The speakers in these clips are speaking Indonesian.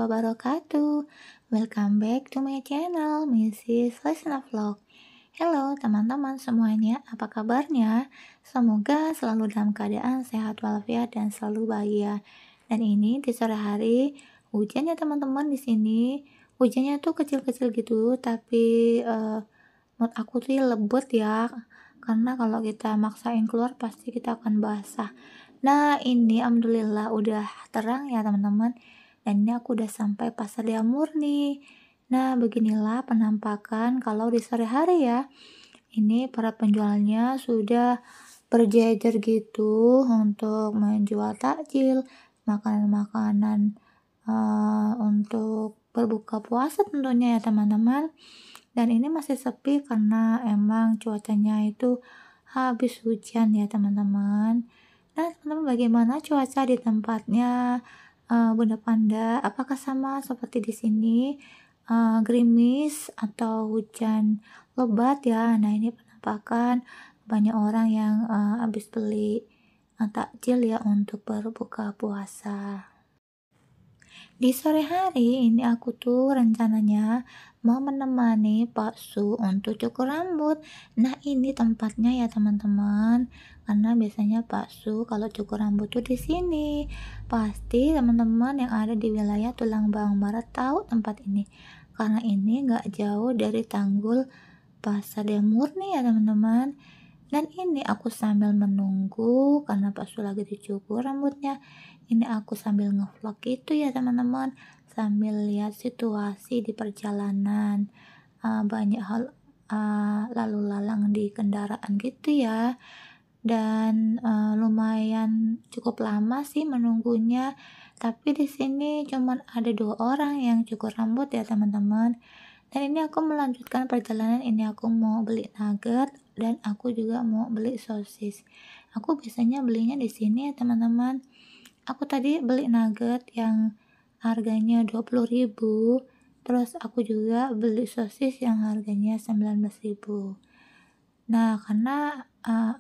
wabarakatuh. Welcome back to my channel, Mrs. Lesna Vlog. Halo teman-teman semuanya, apa kabarnya? Semoga selalu dalam keadaan sehat walafiat dan selalu bahagia. Dan ini di sore hari, hujan ya teman-teman di sini. Hujannya tuh kecil-kecil gitu, tapi menurut aku tuh ya lembut ya. Karena kalau kita maksain keluar pasti kita akan basah. Nah, ini alhamdulillah udah terang ya teman-teman. Dan ini aku udah sampai Pasar Diamur nih. Nah, beginilah penampakan kalau di sore hari ya. Ini para penjualnya sudah berjejer gitu untuk menjual takjil, makanan-makanan untuk berbuka puasa tentunya ya teman-teman. Dan ini masih sepi karena emang cuacanya itu habis hujan ya teman-teman. Nah, teman-teman bagaimana cuaca di tempatnya Bunda Panda? Apakah sama seperti di sini? Gerimis atau hujan lebat ya? Nah, ini penampakan banyak orang yang habis beli takjil ya untuk berbuka puasa. Di sore hari ini aku tuh rencananya mau menemani Pak Su untuk cukur rambut. Nah, ini tempatnya ya teman-teman. Karena biasanya Pak Su kalau cukur rambut tuh di sini. Pasti teman-teman yang ada di wilayah Tulang Bang Barat tahu tempat ini. Karena ini nggak jauh dari Tanggul Pasar Demur nih ya teman-teman. Dan ini aku sambil menunggu karena Pak Su lagi dicukur rambutnya. Ini aku sambil ngevlog gitu ya teman-teman, sambil lihat situasi di perjalanan. Banyak hal lalu lalang di kendaraan gitu ya. Dan lumayan cukup lama sih menunggunya. Tapi di sini cuman ada 2 orang yang cukur rambut ya teman-teman. Dan ini aku melanjutkan perjalanan, ini aku mau beli nugget dan aku juga mau beli sosis. Aku biasanya belinya di sini ya teman-teman. Aku tadi beli nugget yang harganya 20.000, terus aku juga beli sosis yang harganya 19.000. Nah, karena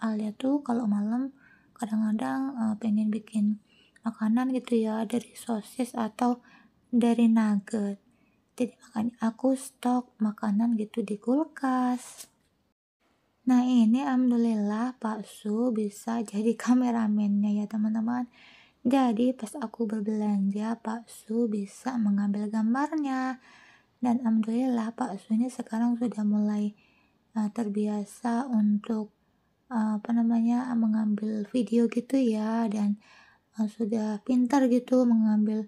Alia tuh kalau malam kadang-kadang pengen bikin makanan gitu ya dari sosis atau dari nugget. Jadi makanya aku stok makanan gitu di kulkas. Nah, ini alhamdulillah Pak Su bisa jadi kameramennya ya teman-teman. Jadi pas aku berbelanja Pak Su bisa mengambil gambarnya. Dan alhamdulillah Pak Su ini sekarang sudah mulai terbiasa untuk mengambil video gitu ya. Dan sudah pintar gitu mengambil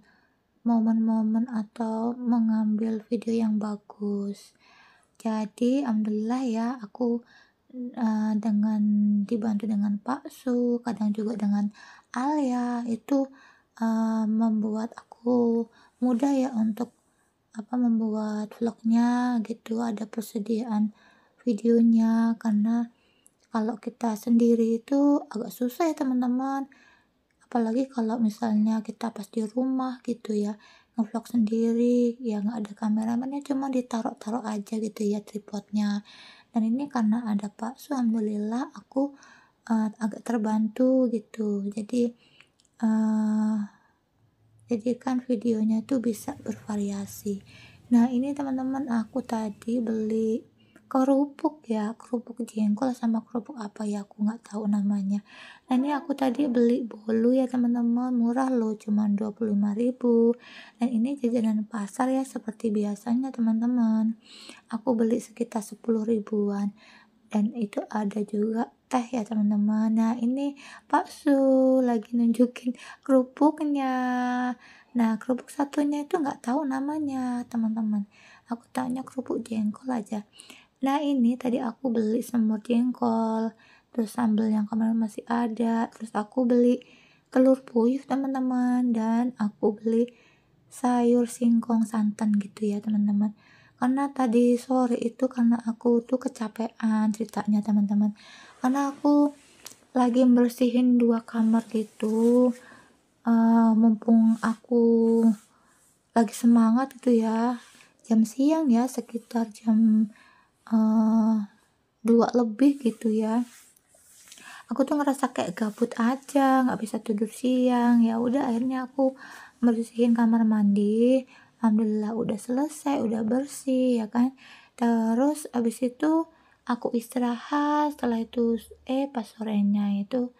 momen-momen atau mengambil video yang bagus. Jadi alhamdulillah ya aku dengan dibantu dengan Pak Su, kadang juga dengan Alia itu membuat aku mudah ya untuk membuat vlognya gitu, ada persediaan videonya karena kalau kita sendiri itu agak susah ya teman-teman. Apalagi kalau misalnya kita pas di rumah gitu ya, ngevlog sendiri, ya nggak ada kameramennya, cuma ditaruh-taruh aja gitu ya tripodnya. Dan ini karena ada Pak Su, alhamdulillah aku agak terbantu gitu. Jadi kan videonya tuh bisa bervariasi. Nah, ini teman-teman aku tadi beli kerupuk ya, kerupuk jengkol sama kerupuk apa ya aku nggak tahu namanya. Nah, ini aku tadi beli bolu ya teman-teman, murah loh, cuma 25.000. Dan ini jajanan pasar ya seperti biasanya teman-teman. Aku beli sekitar 10 ribuan. Dan itu ada juga teh ya teman-teman. Nah, ini Pak Su lagi nunjukin kerupuknya. Nah, kerupuk satunya itu nggak tahu namanya teman-teman. Aku tanya kerupuk jengkol aja. Nah, ini tadi aku beli semur jengkol, terus sambal yang kemarin masih ada, terus aku beli telur puyuh teman-teman, dan aku beli sayur singkong santan gitu ya teman-teman. Karena tadi sore itu karena aku tuh kecapean ceritanya teman-teman. Karena aku lagi bersihin 2 kamar gitu. Mumpung aku lagi semangat gitu ya. Jam siang ya, sekitar jam 2 lebih gitu ya. Aku tuh ngerasa kayak gabut aja, nggak bisa tidur siang. Ya udah akhirnya aku bersihin kamar mandi, alhamdulillah udah selesai, udah bersih ya kan. Terus abis itu aku istirahat, setelah itu pas sorenya itu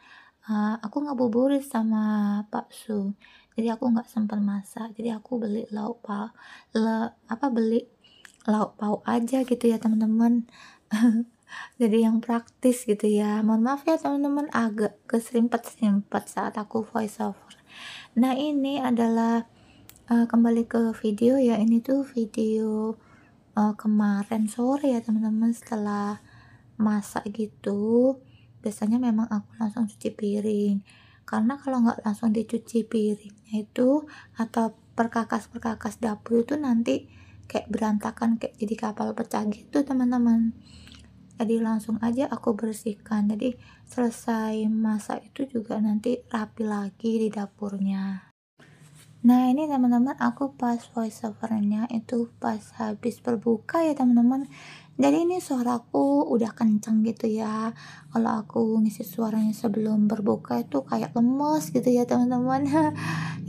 aku ngabuburit sama bakso. Jadi aku nggak sempat masak, jadi aku beli lauk pauk, beli lauk pauk aja gitu ya teman-teman. Jadi yang praktis gitu ya. Mohon maaf ya teman-teman, agak keserimpet-serimpet saat aku voice over. Nah ini adalah kembali ke video ya, ini tuh video kemarin sore ya teman-teman, setelah masak gitu. Biasanya memang aku langsung cuci piring, karena kalau nggak langsung dicuci piringnya itu atau perkakas-perkakas dapur itu nanti kayak berantakan, kayak jadi kapal pecah gitu teman-teman. Jadi langsung aja aku bersihkan, jadi selesai masak itu juga nanti rapi lagi di dapurnya. Nah ini teman-teman, aku pas voice overnya itu pas habis berbuka ya teman-teman. Jadi ini suaraku udah kenceng gitu ya. Kalau aku ngisi suaranya sebelum berbuka itu kayak lemes gitu ya teman-teman.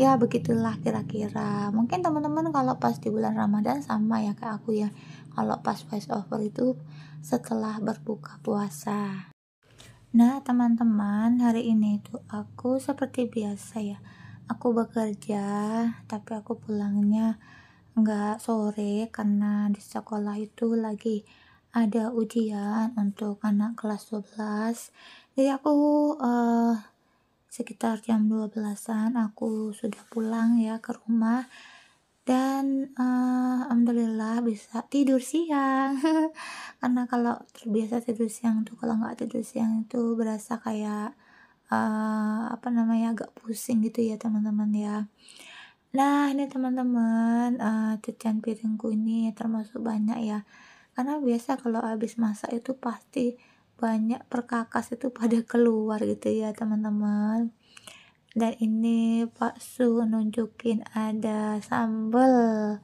Ya begitulah kira-kira. Mungkin teman-teman kalau pas di bulan Ramadan sama ya kayak aku ya. Kalau pas voice over itu setelah berbuka puasa. Nah teman-teman, hari ini itu aku seperti biasa ya, aku bekerja, tapi aku pulangnya nggak sore karena di sekolah itu lagi ada ujian untuk anak kelas 12. Jadi aku sekitar jam 12-an aku sudah pulang ya ke rumah, dan alhamdulillah bisa tidur siang. Karena kalau terbiasa tidur siang tuh, kalau nggak tidur siang itu berasa kayak agak pusing gitu ya teman-teman ya. Nah ini teman-teman, cucian piringku ini termasuk banyak ya, karena biasa kalau habis masak itu pasti banyak perkakas itu pada keluar gitu ya teman-teman. Dan ini Pak Su nunjukin ada sambal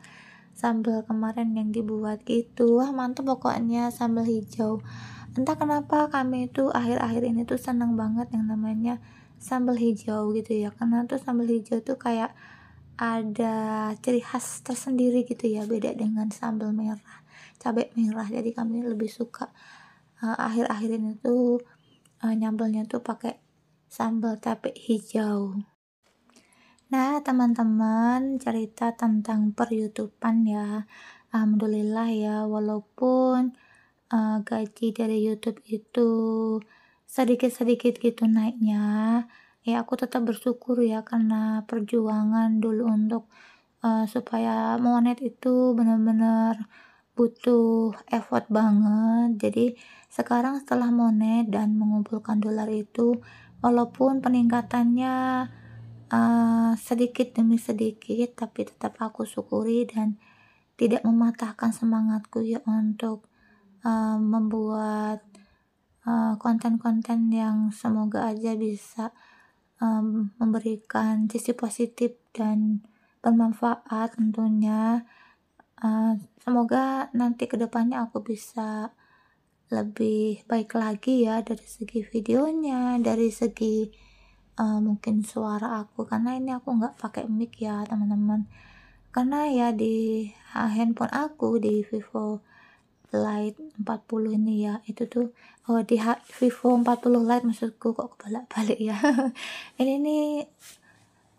sambal kemarin yang dibuat gitu, wah mantap pokoknya, sambal hijau. Entah kenapa kami itu akhir-akhir ini tuh seneng banget yang namanya sambal hijau gitu ya, karena tuh sambal hijau tuh kayak ada ciri khas tersendiri gitu ya, beda dengan sambal merah, cabai merah. Jadi kami lebih suka akhir-akhir ini tuh nyambelnya tuh pakai sambal cabai hijau. Nah, teman-teman, cerita tentang per-YouTuber ya. Alhamdulillah ya, walaupun gaji dari YouTube itu sedikit-sedikit gitu naiknya, ya aku tetap bersyukur ya, karena perjuangan dulu untuk supaya monet itu benar-benar butuh effort banget. Jadi sekarang setelah monet dan mengumpulkan dolar itu, walaupun peningkatannya sedikit demi sedikit, tapi tetap aku syukuri dan tidak mematahkan semangatku ya untuk membuat konten-konten yang semoga aja bisa memberikan sisi positif dan bermanfaat tentunya. Semoga nanti kedepannya aku bisa lebih baik lagi ya, dari segi videonya, dari segi mungkin suara aku, karena ini aku nggak pakai mic ya teman-teman, karena ya di handphone aku di Vivo Lite 40 ini ya, itu tuh di Vivo 40 Lite maksudku, kok kebalik-balik ya. Ini nih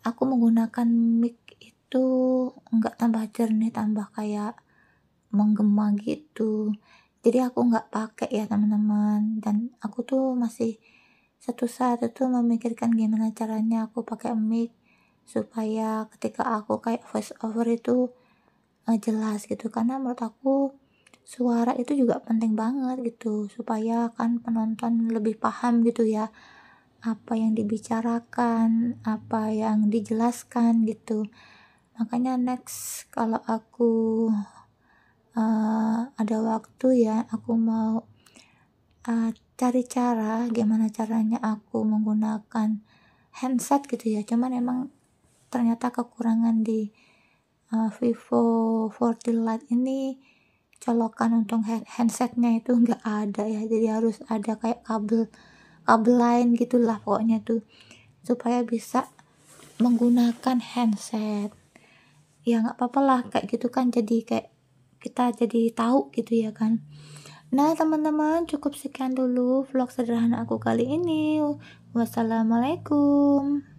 aku menggunakan mic itu nggak tambah jernih, tambah kayak menggema gitu. Jadi aku nggak pakai ya teman-teman, dan aku tuh masih satu saat itu memikirkan gimana caranya aku pakai mic supaya ketika aku kayak voice over itu jelas gitu, karena menurut aku suara itu juga penting banget gitu, supaya kan penonton lebih paham gitu ya apa yang dibicarakan, apa yang dijelaskan gitu. Makanya next kalau aku ada waktu ya, aku mau cari cara gimana caranya aku menggunakan handset gitu ya. Cuman emang ternyata kekurangan di Vivo 40 Lite ini, colokan untuk handsetnya itu nggak ada ya, jadi harus ada kayak kabel kabel lain gitulah pokoknya tuh supaya bisa menggunakan handset. ya nggak apa-apa lah kayak gitu kan, jadi kayak kita jadi tahu gitu ya kan. Nah teman-teman, cukup sekian dulu vlog sederhana aku kali ini. Wassalamualaikum.